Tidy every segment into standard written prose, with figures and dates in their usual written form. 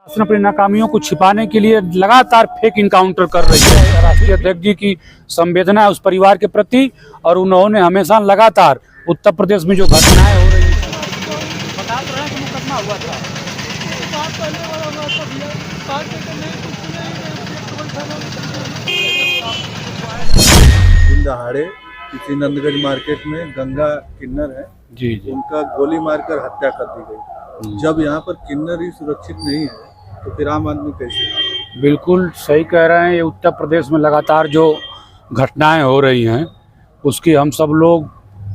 अपनी नाकामियों को छिपाने के लिए लगातार फेक इनकाउंटर कर रही है। राष्ट्रीय अध्यक्ष जी की संवेदना है उस परिवार के प्रति, और उन्होंने हमेशा लगातार उत्तर प्रदेश में जो घटनाएं हो रही हैं बता तो रहे हैं कि मुकदमा हुआ था। दिन दहाड़े किसी नंदगंज मार्केट में गंगा किन्नर है जी उनका गोली मारकर हत्या कर दी गई। जब यहाँ पर किन्नर ही सुरक्षित नहीं है तो फिर आम आदमी कैसे? बिल्कुल सही कह रहे हैं। ये उत्तर प्रदेश में लगातार जो घटनाएं हो रही हैं उसकी हम सब लोग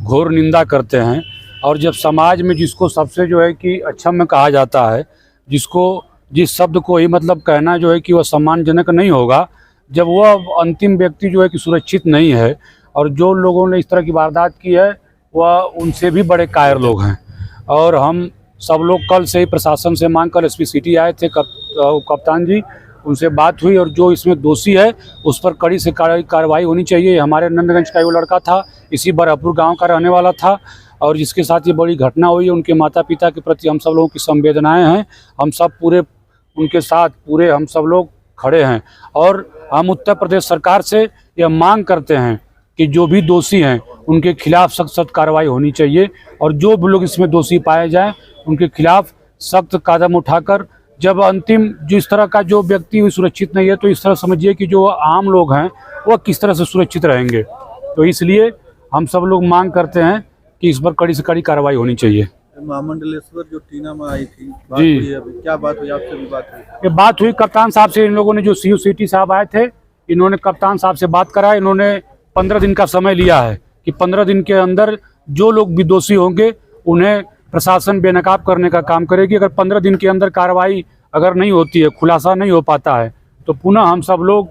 घोर निंदा करते हैं। और जब समाज में जिसको सबसे जो है कि अच्छा में कहा जाता है, जिसको जिस शब्द को ही मतलब कहना जो है कि वह सम्मानजनक नहीं होगा, जब वह अंतिम व्यक्ति जो है कि सुरक्षित नहीं है, और जो लोगों ने इस तरह की वारदात की है वह उनसे भी बड़े कायर लोग हैं। और हम सब लोग कल से ही प्रशासन से मांग कर एसपी सिटी आए थे, कप्तान जी उनसे बात हुई, और जो इसमें दोषी है उस पर कड़ी से कार्रवाई होनी चाहिए। हमारे नंदगंज का वो लड़का था, इसी बरहपुर गांव का रहने वाला था, और जिसके साथ ये बड़ी घटना हुई है, उनके माता पिता के प्रति हम सब लोगों की संवेदनाएं हैं। हम सब पूरे उनके साथ पूरे हम सब लोग खड़े हैं, और हम उत्तर प्रदेश सरकार से यह मांग करते हैं कि जो भी दोषी हैं उनके खिलाफ सख्त सख्त कार्रवाई होनी चाहिए, और जो भी लोग इसमें दोषी पाए जाएं उनके खिलाफ सख्त कदम उठाकर, जब अंतिम जिस तरह का जो व्यक्ति सुरक्षित नहीं है तो इस तरह समझिए कि जो आम लोग हैं वह किस तरह से सुरक्षित रहेंगे। तो इसलिए हम सब लोग मांग करते हैं कि इस पर कड़ी से कड़ी कार्रवाई होनी चाहिए। महामंडलेश्वर जो टीना में आई थी बात जी। हुई है, अभी क्या बात हुई? आपसे भी बात हुई? ये बात हुई कप्तान साहब से। इन लोगों ने जो सीयू सिटी साहब आए थे, इन्होंने कप्तान साहब से बात करा। इन्होंने 15 दिन का समय लिया है कि 15 दिन के अंदर जो लोग भी दोषी होंगे उन्हें प्रशासन बेनकाब करने का काम करेगी। अगर 15 दिन के अंदर कार्रवाई अगर नहीं होती है, खुलासा नहीं हो पाता है, तो पुनः हम सब लोग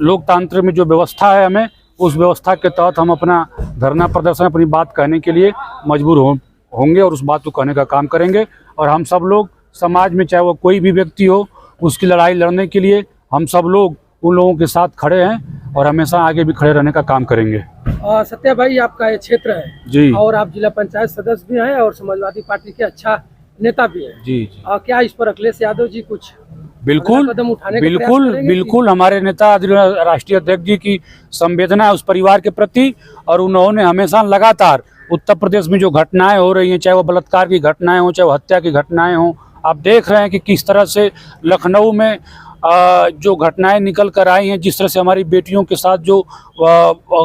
लोकतंत्र में जो व्यवस्था है, हमें उस व्यवस्था के तहत हम अपना धरना प्रदर्शन अपनी बात कहने के लिए मजबूर होंगे और उस बात को कहने का काम करेंगे। और हम सब लोग समाज में, चाहे वो कोई भी व्यक्ति हो, उसकी लड़ाई लड़ने के लिए हम सब लोग उन लोगों के साथ खड़े हैं और हमेशा आगे भी खड़े रहने का काम करेंगे। सत्या भाई, आपका ये क्षेत्र है जी, और आप जिला पंचायत सदस्य भी हैं और समाजवादी पार्टी के अच्छा नेता भी हैं जी। क्या इस पर अखिलेश यादव जी कुछ बिल्कुल कदम उठाने का प्रयास बिल्कुल करेंगे? बिल्कुल हमारे नेता राष्ट्रीय अध्यक्ष जी की संवेदना है उस परिवार के प्रति, और उन्होंने हमेशा लगातार उत्तर प्रदेश में जो घटनाएं हो रही हैं, चाहे वो बलात्कार की घटनाएं हो, चाहे वो हत्या की घटनाएं हो, आप देख रहे हैं कि किस तरह से लखनऊ में जो घटनाएं निकल कर आई हैं, जिस तरह से हमारी बेटियों के साथ जो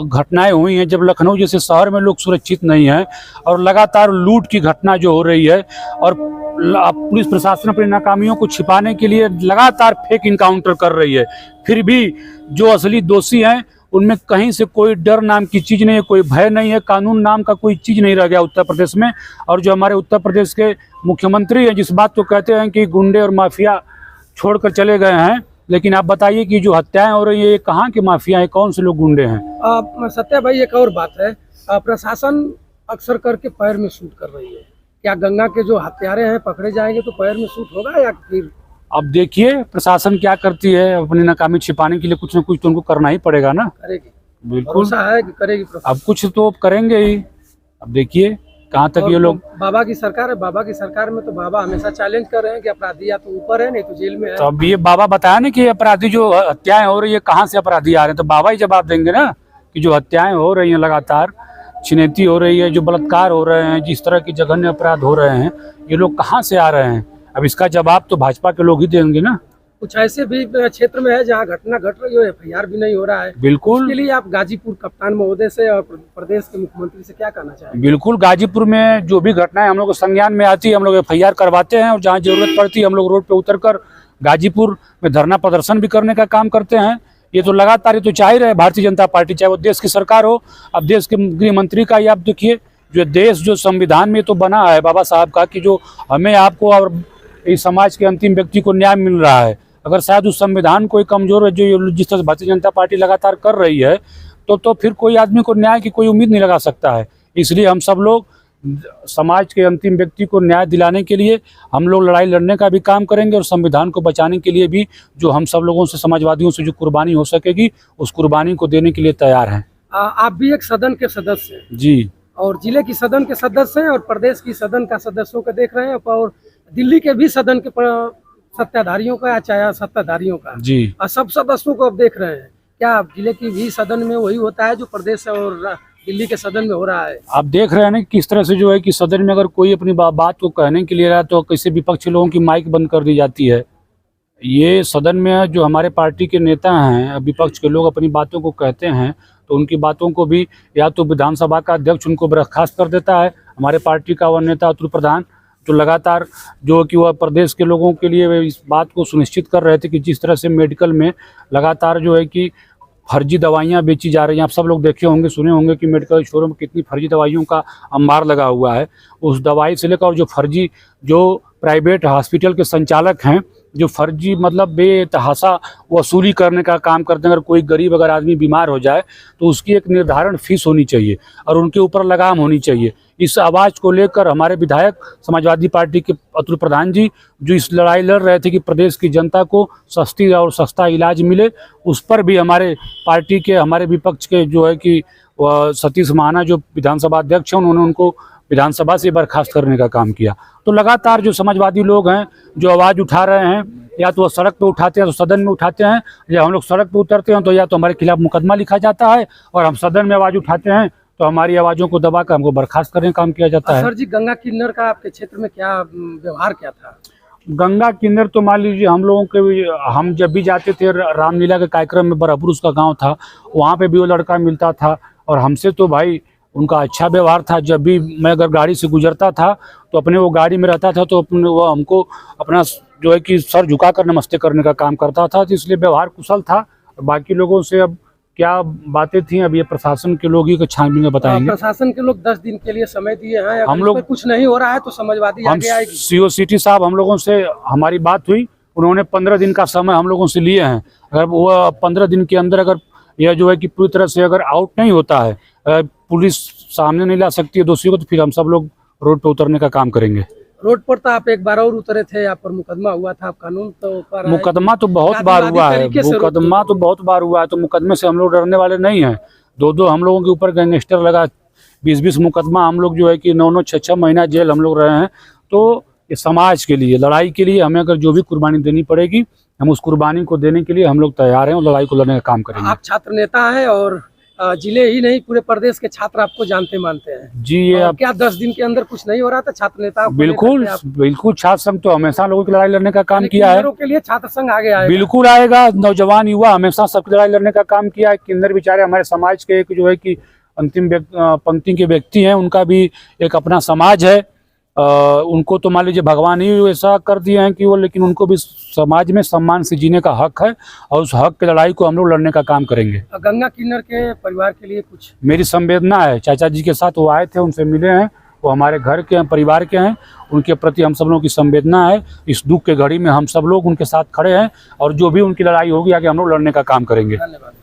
घटनाएं हुई हैं, जब लखनऊ जैसे शहर में लोग सुरक्षित नहीं हैं, और लगातार लूट की घटना जो हो रही है, और पुलिस प्रशासन अपनी नाकामियों को छिपाने के लिए लगातार फेक इनकाउंटर कर रही है, फिर भी जो असली दोषी हैं उनमें कहीं से कोई डर नाम की चीज़ नहीं है, कोई भय नहीं है, कानून नाम का कोई चीज़ नहीं रह गया उत्तर प्रदेश में। और जो हमारे उत्तर प्रदेश के मुख्यमंत्री हैं, जिस बात को कहते हैं कि गुंडे और माफिया छोड़कर चले गए हैं, लेकिन आप बताइए कि जो हत्याएं हो रही है ये कहाँ के माफिया है, कौन से लोग गुंडे हैं? सत्या भाई, एक और बात है, प्रशासन अक्सर करके पैर में शूट कर रही है। क्या गंगा के जो हत्यारे हैं पकड़े जाएंगे तो पैर में शूट होगा या फिर? अब देखिए प्रशासन क्या करती है, अपनी नाकामी छिपाने के लिए कुछ न कुछ तो उनको करना ही पड़ेगा ना। करेगी, बिल्कुल भरोसा है कि करेगी प्रशासन? अब कुछ तो करेंगे ही। अब देखिए कहाँ तक ये लोग। बाबा की सरकार है, बाबा की सरकार में तो बाबा हमेशा चैलेंज कर रहे हैं कि अपराधी या तो ऊपर है नहीं तो जेल में है। तो अब ये बाबा बताया ना कि अपराधी जो हत्याएं हो रही है कहाँ से अपराधी आ रहे हैं, तो बाबा ही जवाब देंगे ना कि जो हत्याएं हो रही हैं, लगातार छिनैती हो रही है, जो बलात्कार हो रहे हैं, जिस तरह की जघन्य अपराध हो रहे हैं, ये लोग कहाँ से आ रहे हैं? अब इसका जवाब तो भाजपा के लोग ही देंगे ना। कुछ ऐसे भी क्षेत्र में है जहाँ घटना घट रही हो, एफआईआर भी नहीं हो रहा है। बिल्कुल। इसके लिए आप गाजीपुर कप्तान महोदय से और प्रदेश के मुख्यमंत्री से क्या कहना चाहेंगे? बिल्कुल, गाजीपुर में जो भी घटनाएं हम लोग को संज्ञान में आती है, हम लोग एफआईआर करवाते हैं, और जहाँ जरूरत पड़ती है हम लोग रोड पे उतरकर गाजीपुर में धरना प्रदर्शन भी करने का काम करते हैं। ये तो लगातार, ये तो चाह ही रहे भारतीय जनता पार्टी, चाहे वो देश की सरकार हो। अब देश के गृह मंत्री का ही आप देखिए, जो देश जो संविधान में तो बना है बाबा साहब का कि जो हमें आपको और इस समाज के अंतिम व्यक्ति को न्याय मिल रहा है, अगर शायद उस संविधान कोई कमजोर है, जो जिस तरह से भारतीय जनता पार्टी लगातार कर रही है, तो फिर कोई आदमी को न्याय की कोई उम्मीद नहीं लगा सकता है। इसलिए हम सब लोग समाज के अंतिम व्यक्ति को न्याय दिलाने के लिए हम लोग लड़ाई लड़ने का भी काम करेंगे, और संविधान को बचाने के लिए भी जो हम सब लोगों से, समाजवादियों से जो कुर्बानी हो सकेगी, उस कुर्बानी को देने के लिए तैयार हैं। आप भी एक सदन के सदस्य हैं जी, और जिले की सदन के सदस्य हैं और प्रदेश की सदन का सदस्यों को देख रहे हैं, और दिल्ली के भी सदन के सत्ताधारियों का या चाहे सत्ताधारियों का, जी। और सब सदस्यों को अब देख रहे हैं, क्या जिले की भी सदन में वही होता है जो प्रदेश और दिल्ली के सदन में हो रहा है? आप देख रहे हैं ना किस तरह से जो है कि सदन में अगर कोई अपनी बात को कहने के लिए रहा तो किसी विपक्षी लोगों की माइक बंद कर दी जाती है। ये सदन में जो हमारे पार्टी के नेता हैं, विपक्ष के लोग अपनी बातों को कहते हैं तो उनकी बातों को भी या तो विधानसभा का अध्यक्ष उनको बर्खास्त कर देता है। हमारे पार्टी का वह नेता अतुल प्रधान जो लगातार जो कि वह प्रदेश के लोगों के लिए वे इस बात को सुनिश्चित कर रहे थे कि जिस तरह से मेडिकल में लगातार जो है कि फर्जी दवाइयाँ बेची जा रही हैं। आप सब लोग देखे होंगे, सुने होंगे कि मेडिकल स्टोरों में कितनी फर्जी दवाइयों का अंबार लगा हुआ है। उस दवाई से लेकर जो फर्जी जो प्राइवेट हॉस्पिटल के संचालक हैं जो फर्जी मतलब बेतहाशा वसूली करने का काम करते हैं। अगर कोई गरीब अगर आदमी बीमार हो जाए तो उसकी एक निर्धारण फीस होनी चाहिए और उनके ऊपर लगाम होनी चाहिए। इस आवाज़ को लेकर हमारे विधायक समाजवादी पार्टी के अतुल प्रधान जी जो इस लड़ाई लड़ रहे थे कि प्रदेश की जनता को सस्ती और सस्ता इलाज मिले, उस पर भी हमारे पार्टी के हमारे विपक्ष के जो है कि सतीश महाना जो विधानसभा अध्यक्ष हैं उन्होंने उनको विधानसभा से बर्खास्त करने का काम किया। तो लगातार जो समाजवादी लोग हैं जो आवाज़ उठा रहे हैं, या तो वो सड़क पे उठाते हैं तो सदन में उठाते हैं, या हम लोग सड़क पे उतरते हैं तो या तो हमारे खिलाफ मुकदमा लिखा जाता है और हम सदन में आवाज़ उठाते हैं तो हमारी आवाज़ों को दबाकर हमको बर्खास्त करने का काम किया जाता है। सर जी, गंगा किन्नर का आपके क्षेत्र में क्या व्यवहार क्या था? गंगा किन्नर तो मान लीजिए हम लोगों के हम जब भी जाते थे रामलीला के कार्यक्रम में, बरहपुर उसका गाँव था, वहाँ पर भी वो लड़का मिलता था और हमसे तो भाई उनका अच्छा व्यवहार था। जब भी मैं अगर गाड़ी से गुजरता था तो अपने वो गाड़ी में रहता था तो अपने वो हमको अपना जो है कि सर झुकाकर नमस्ते करने का काम करता था, तो इसलिए व्यवहार कुशल था। बाकी लोगों से अब क्या बातें थी अब ये प्रशासन के लोग ही छानबीन में बताएंगे। प्रशासन के लोग 10 दिन के लिए समय दिए हैं, हम लोग कुछ नहीं हो रहा है तो समाजवादी आगे आएगी। सीओ सिटी साहब हम लोगों से हमारी बात हुई, उन्होंने 15 दिन का समय हम लोगों से लिए हैं। अगर वो 15 दिन के अंदर अगर यह जो है कि पूरी तरह से अगर आउट नहीं होता है, पुलिस सामने नहीं ला सकती है दोषियों को, तो फिर हम सब लोग रोड पर उतरने का काम करेंगे। रोड पर तो आप एक बार और उतरे थे, आप पर मुकदमा हुआ था, आप कानून तो पर मुकदमा तो बहुत बार हुआ है, मुकदमा तो बहुत बार हुआ है, तो मुकदमे से हम लोग डरने वाले नहीं हैं। दो हम लोगों के ऊपर गैंगस्टर लगा, 20 मुकदमा, हम लोग जो है कि 9 6 महीना जेल हम लोग रहे हैं। तो ये समाज के लिए लड़ाई के लिए हमें अगर जो भी कुर्बानी देनी पड़ेगी हम उस कुर्बानी को देने के लिए हम लोग तैयार हैं और लड़ाई को लड़ने का काम करेंगे। आप छात्र नेता हैं और जिले ही नहीं पूरे प्रदेश के छात्र आपको जानते मानते हैं जी। ये क्या 10 दिन के अंदर कुछ नहीं हो रहा था? छात्र नेता बिल्कुल बिल्कुल, छात्र संघ तो हमेशा लोगों की लड़ाई लड़ने का काम किया है। के लिए छात्र संघ आगे आएगा, बिल्कुल आएगा। नौजवान युवा हमेशा सबकी लड़ाई लड़ने का काम किया है। किन्नर बेचारे हमारे समाज के एक जो है कि अंतिम पंक्ति के व्यक्ति हैं, उनका भी एक अपना समाज है। उनको तो मान लीजिए भगवान ही ऐसा कर दिए हैं कि वो, लेकिन उनको भी समाज में सम्मान से जीने का हक है और उस हक की लड़ाई को हम लोग लड़ने का काम करेंगे। गंगा किन्नर के परिवार के लिए कुछ मेरी संवेदना है। चाचा जी के साथ वो आए थे, उनसे मिले हैं, वो हमारे घर के हैं, परिवार के हैं, उनके प्रति हम सब लोगों की संवेदना है। इस दुख के घड़ी में हम सब लोग उनके साथ खड़े हैं और जो भी उनकी लड़ाई होगी आगे हम लोग लड़ने का काम करेंगे। धन्यवाद।